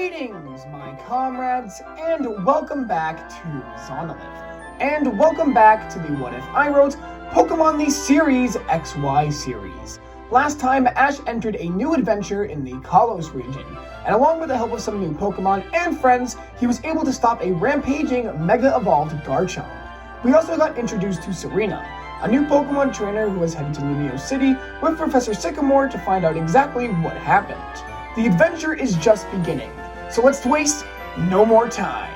Greetings, my comrades, and welcome back to Zanolith. And welcome back to the What If I Wrote Pokemon the Series XY series. Last time, Ash entered a new adventure in the Kalos region, and along with the help of some new Pokemon and friends, he was able to stop a rampaging, mega-evolved Garchomp. We also got introduced to Serena, a new Pokemon trainer who has headed to Lumio City with Professor Sycamore to find out exactly what happened. The adventure is just beginning, so let's waste no more time.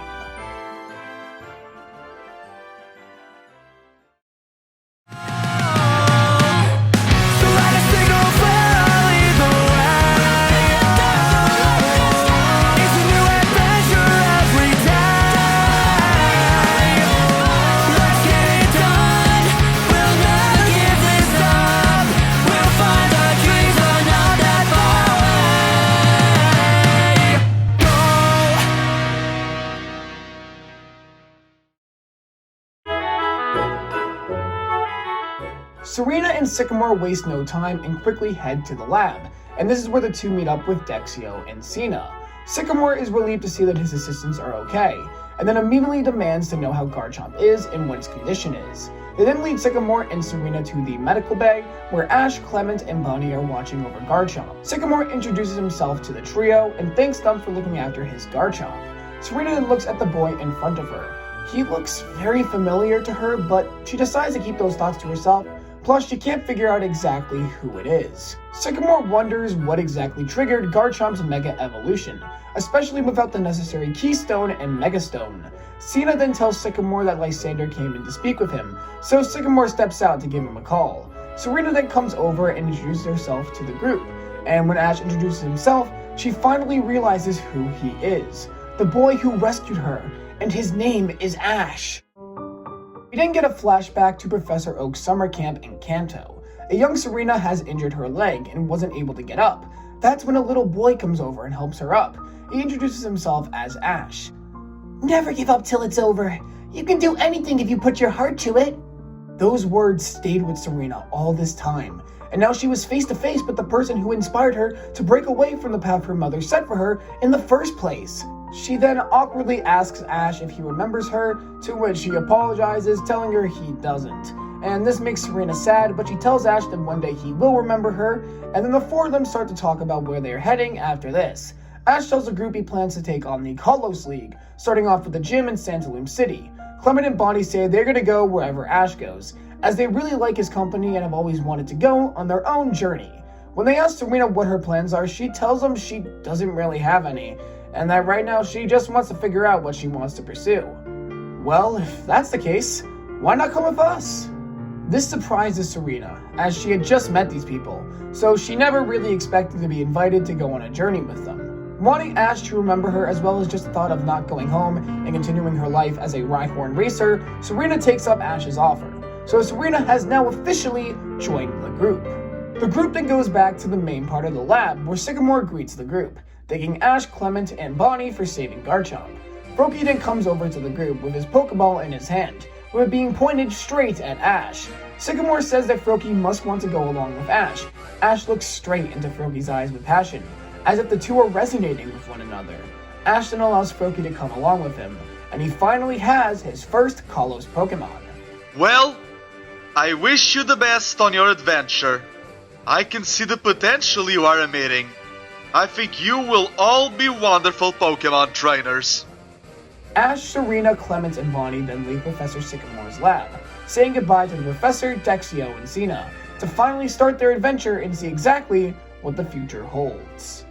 Serena and Sycamore waste no time and quickly head to the lab, and this is where the two meet up with Dexio and Cena. Sycamore is relieved to see that his assistants are okay, and then immediately demands to know how Garchomp is and what its condition is. They then lead Sycamore and Serena to the medical bay, where Ash, Clement, and Bonnie are watching over Garchomp. Sycamore introduces himself to the trio and thanks them for looking after his Garchomp. Serena then looks at the boy in front of her. He looks very familiar to her, but she decides to keep those thoughts to herself. Plus, she can't figure out exactly who it is. Sycamore wonders what exactly triggered Garchomp's Mega Evolution, especially without the necessary Keystone and Megastone. Cena then tells Sycamore that Lysander came in to speak with him, so Sycamore steps out to give him a call. Serena then comes over and introduces herself to the group, and when Ash introduces himself, she finally realizes who he is. The boy who rescued her, and his name is Ash. We then get a flashback to Professor Oak's summer camp in Kanto. A young Serena has injured her leg and wasn't able to get up. That's when a little boy comes over and helps her up. He introduces himself as Ash. Never give up till it's over. You can do anything if you put your heart to it. Those words stayed with Serena all this time, and now she was face to face with the person who inspired her to break away from the path her mother set for her in the first place. She then awkwardly asks Ash if he remembers her, to which he apologizes, telling her he doesn't. And this makes Serena sad, but she tells Ash that one day he will remember her, and then the four of them start to talk about where they are heading after this. Ash tells the group he plans to take on the Kalos League, starting off with the gym in Santalum City. Clement and Bonnie say they're going to go wherever Ash goes, as they really like his company and have always wanted to go on their own journey. When they ask Serena what her plans are, she tells them she doesn't really have any, and that right now she just wants to figure out what she wants to pursue. Well, if that's the case, why not come with us? This surprises Serena, as she had just met these people, so she never really expected to be invited to go on a journey with them. Wanting Ash to remember her as well as just the thought of not going home and continuing her life as a Rhyhorn racer, Serena takes up Ash's offer. So Serena has now officially joined the group. The group then goes back to the main part of the lab, where Sycamore greets the group, thanking Ash, Clement, and Bonnie for saving Garchomp. Froakie then comes over to the group with his Pokeball in his hand, with it being pointed straight at Ash. Sycamore says that Froakie must want to go along with Ash. Ash looks straight into Froakie's eyes with passion, as if the two are resonating with one another. Ash then allows Froakie to come along with him, and he finally has his first Kalos Pokemon. Well, I wish you the best on your adventure. I can see the potential you are emitting. I think you will all be wonderful Pokemon trainers. Ash, Serena, Clement, and Bonnie then leave Professor Sycamore's lab, saying goodbye to the Professor, Dexio, and Cena, to finally start their adventure and see exactly what the future holds.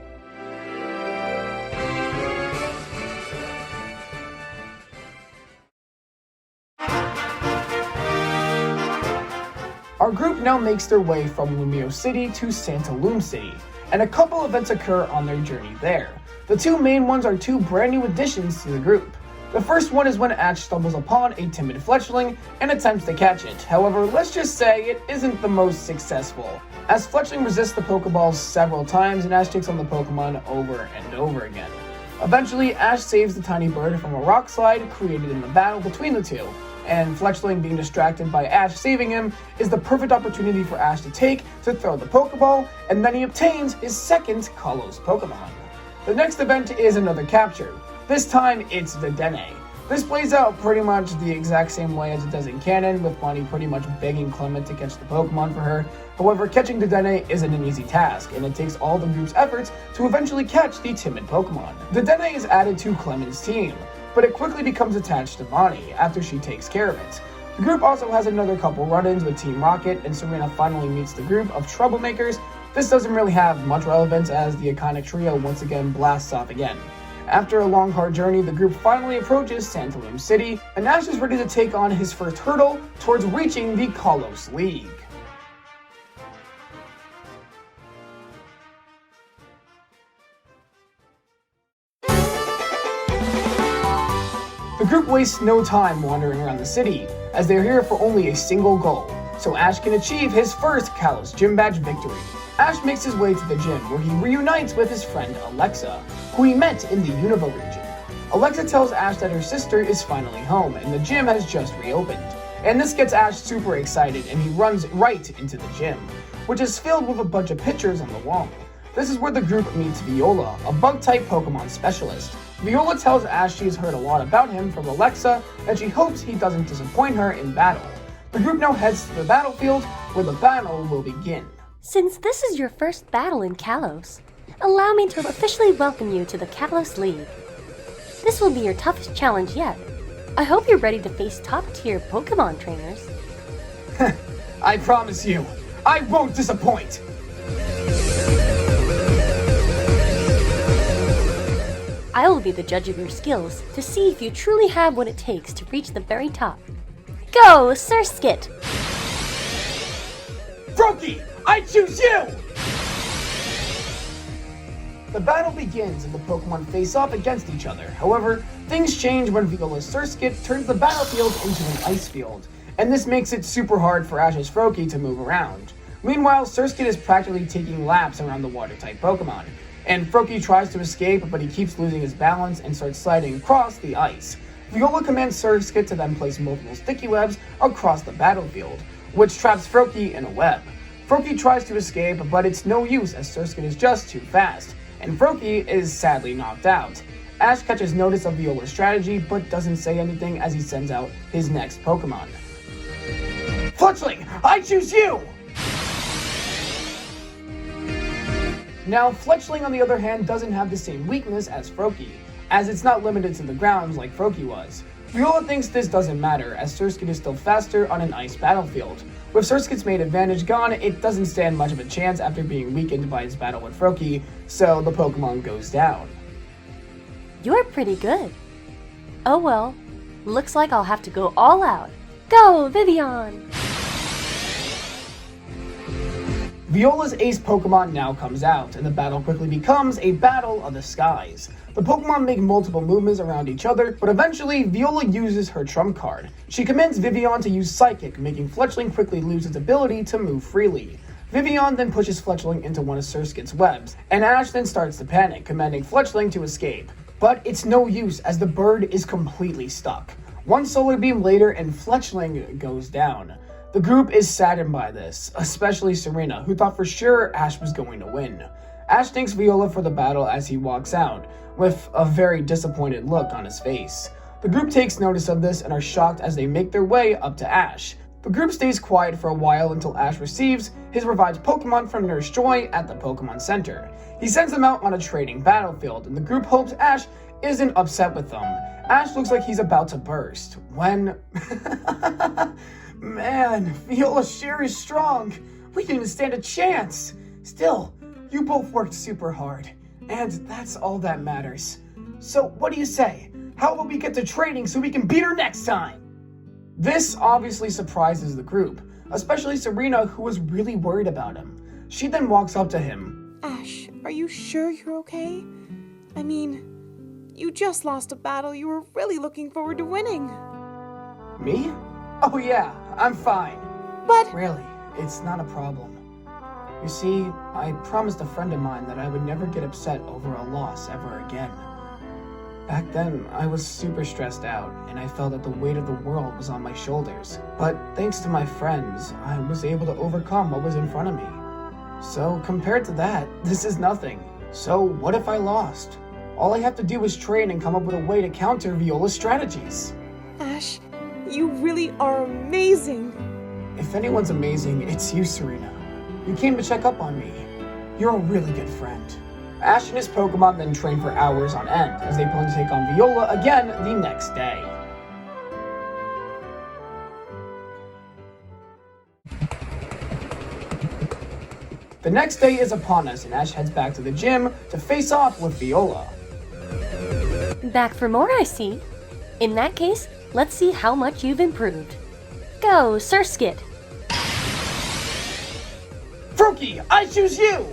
Our group now makes their way from Lumio City to Santalum City, and a couple events occur on their journey there. The two main ones are two brand new additions to the group. The first one is when Ash stumbles upon a timid fletchling and attempts to catch it. However, let's just say it isn't the most successful, as Fletchling resists the Pokeballs several times and Ash takes on the Pokemon over and over again. Eventually, Ash saves the tiny bird from a rock slide created in the battle between the two, and Fletchling being distracted by Ash saving him is the perfect opportunity for Ash to throw the Pokeball, and then he obtains his second Kalos Pokemon. The next event is another capture. This time, it's the Dene. This plays out pretty much the exact same way as it does in canon, with Bonnie pretty much begging Clement to catch the Pokemon for her. However, catching the Dene isn't an easy task, and it takes all the group's efforts to eventually catch the timid Pokemon. The Dene is added to Clement's team, but it quickly becomes attached to Bonnie after she takes care of it. The group also has another couple run-ins with Team Rocket, and Serena finally meets the group of troublemakers. This doesn't really have much relevance as the iconic trio once again blasts off again. After a long, hard journey, the group finally approaches Santalum City, and Ash is ready to take on his first hurdle towards reaching the Kalos League. The group wastes no time wandering around the city, as they are here for only a single goal, so Ash can achieve his first Kalos Gym Badge victory. Ash makes his way to the gym, where he reunites with his friend Alexa, who he met in the Unova region. Alexa tells Ash that her sister is finally home, and the gym has just reopened. And this gets Ash super excited, and he runs right into the gym, which is filled with a bunch of pictures on the wall. This is where the group meets Viola, a bug-type Pokemon specialist. Viola tells Ash she has heard a lot about him from Alexa, and she hopes he doesn't disappoint her in battle. The group now heads to the battlefield, where the battle will begin. Since this is your first battle in Kalos, allow me to officially welcome you to the Kalos League. This will be your toughest challenge yet. I hope you're ready to face top-tier Pokemon trainers. I promise you, I won't disappoint! I will be the judge of your skills to see if you truly have what it takes to reach the very top. Go, Surskit! Froakie, I choose you! The battle begins and the Pokemon face off against each other. However, things change when Viola's Surskit turns the battlefield into an ice field, and this makes it super hard for Ash's Froakie to move around. Meanwhile, Surskit is practically taking laps around the water-type Pokemon, and Froakie tries to escape, but he keeps losing his balance and starts sliding across the ice. Viola commands Surskit to then place multiple sticky webs across the battlefield, which traps Froakie in a web. Froakie tries to escape, but it's no use as Surskit is just too fast, and Froakie is sadly knocked out. Ash catches notice of Viola's strategy, but doesn't say anything as he sends out his next Pokemon. Fletchling, I choose you! Now, Fletchling, on the other hand, doesn't have the same weakness as Froakie, as it's not limited to the ground like Froakie was. Viola thinks this doesn't matter, as Surskit is still faster on an ice battlefield. With Surskit's main advantage gone, it doesn't stand much of a chance after being weakened by his battle with Froakie, so the Pokemon goes down. You're pretty good. Oh well, looks like I'll have to go all out. Go, Vivian! Viola's ace Pokemon now comes out, and the battle quickly becomes a battle of the skies. The Pokemon make multiple movements around each other, but eventually Viola uses her trump card. She commands Vivian to use Psychic, making Fletchling quickly lose its ability to move freely. Vivian then pushes Fletchling into one of Surskit's webs, and Ash then starts to panic, commanding Fletchling to escape. But it's no use as the bird is completely stuck. One Solar Beam later and Fletchling goes down. The group is saddened by this, especially Serena, who thought for sure Ash was going to win. Ash thanks Viola for the battle as he walks out, with a very disappointed look on his face. The group takes notice of this and are shocked as they make their way up to Ash. The group stays quiet for a while until Ash receives his revived Pokemon from Nurse Joy at the Pokemon Center. He sends them out on a trading battlefield, and the group hopes Ash isn't upset with them. Ash looks like he's about to burst, when... Man, Viola sure is strong. We didn't stand a chance. Still, you both worked super hard, and that's all that matters. So what do you say? How about we get to training so we can beat her next time? This obviously surprises the group, especially Serena, who was really worried about him. She then walks up to him. Ash, are you sure you're okay? I mean, you just lost a battle you were really looking forward to winning. Me? Oh yeah, I'm fine. But... Really, it's not a problem. You see, I promised a friend of mine that I would never get upset over a loss ever again. Back then, I was super stressed out, and I felt that the weight of the world was on my shoulders. But thanks to my friends, I was able to overcome what was in front of me. So compared to that, this is nothing. So what if I lost? All I have to do is train and come up with a way to counter Viola's strategies. Ash, you really are amazing. If anyone's amazing, it's you, Serena. You came to check up on me. You're a really good friend. Ash and his Pokemon then train for hours on end as they plan to take on Viola again the next day. The next day is upon us and Ash heads back to the gym to face off with Viola. Back for more, I see. In that case, let's see how much you've improved. Go, Surskit! Froakie, I choose you!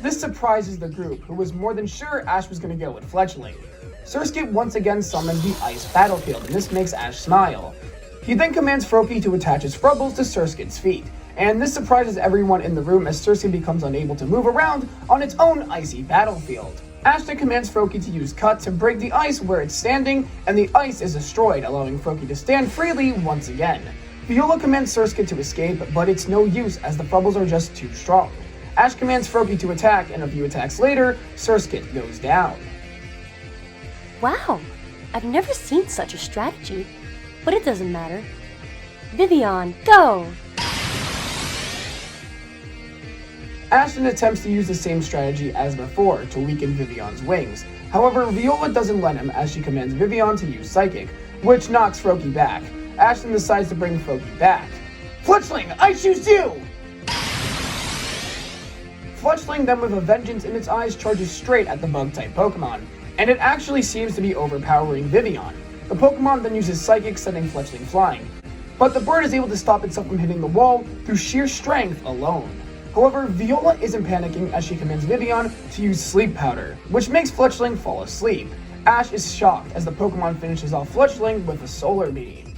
This surprises the group, who was more than sure Ash was going to go with Fletchling. Surskit once again summons the Ice Battlefield, and this makes Ash smile. He then commands Froakie to attach his Frubbles to Surskit's feet, and this surprises everyone in the room as Surskit becomes unable to move around on its own icy battlefield. Ash then commands Froakie to use Cut to break the ice where it's standing, and the ice is destroyed, allowing Froakie to stand freely once again. Viola commands Surskit to escape, but it's no use as the Frubbles are just too strong. Ash commands Froakie to attack, and a few attacks later, Surskit goes down. Wow, I've never seen such a strategy, but it doesn't matter. Vivian, go! Ash then attempts to use the same strategy as before to weaken Vivian's wings. However, Viola doesn't let him as she commands Vivian to use Psychic, which knocks Froakie back. Ash then decides to bring Froakie back. Fletchling, I choose you! Fletchling then with a vengeance in its eyes charges straight at the Bug-type Pokemon, and it actually seems to be overpowering Vivian. The Pokemon then uses Psychic, sending Fletchling flying, but the bird is able to stop itself from hitting the wall through sheer strength alone. However, Viola isn't panicking as she commands Vivian to use Sleep Powder, which makes Fletchling fall asleep. Ash is shocked as the Pokemon finishes off Fletchling with a Solar Beam.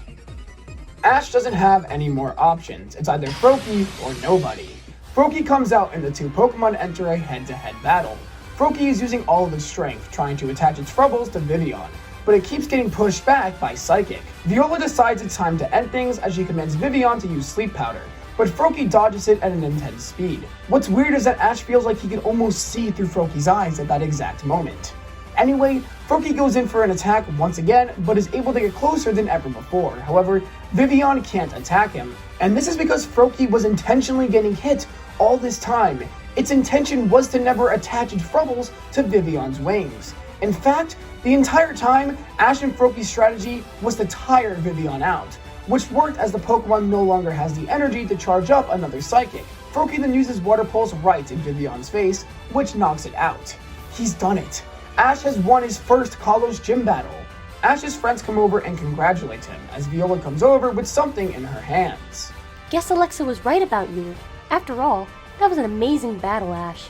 Ash doesn't have any more options, it's either Froakie or nobody. Froakie comes out and the two Pokemon enter a head-to-head battle. Froakie is using all of its strength, trying to attach its Frubbles to Vivian, but it keeps getting pushed back by Psychic. Viola decides it's time to end things as she commands Vivian to use Sleep Powder, but Froakie dodges it at an intense speed. What's weird is that Ash feels like he can almost see through Froakie's eyes at that exact moment. Anyway, Froakie goes in for an attack once again, but is able to get closer than ever before. However, Vivian can't attack him, and this is because Froakie was intentionally getting hit all this time. Its intention was to never attach its Frubbles to Vivian's wings. In fact, the entire time, Ash and Froakie's strategy was to tire Vivian out, which worked as the Pokemon no longer has the energy to charge up another Psychic. Froakie then uses Water Pulse right in Vivian's face, which knocks it out. He's done it. Ash has won his first Kalos gym battle. Ash's friends come over and congratulate him as Viola comes over with something in her hands. Guess Alexa was right about you. After all, that was an amazing battle, Ash.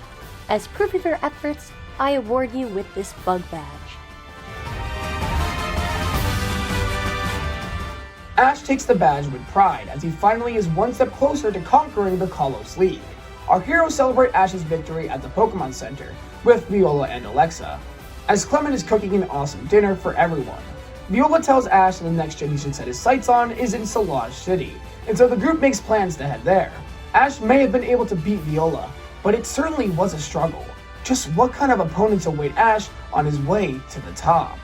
As proof of your efforts, I award you with this Bug Badge. Ash takes the badge with pride as he finally is one step closer to conquering the Kalos League. Our heroes celebrate Ash's victory at the Pokemon Center with Viola and Alexa, as Clement is cooking an awesome dinner for everyone. Viola tells Ash that the next gym he should set his sights on is in Solage City, and so the group makes plans to head there. Ash may have been able to beat Viola, but it certainly was a struggle. Just what kind of opponents await Ash on his way to the top?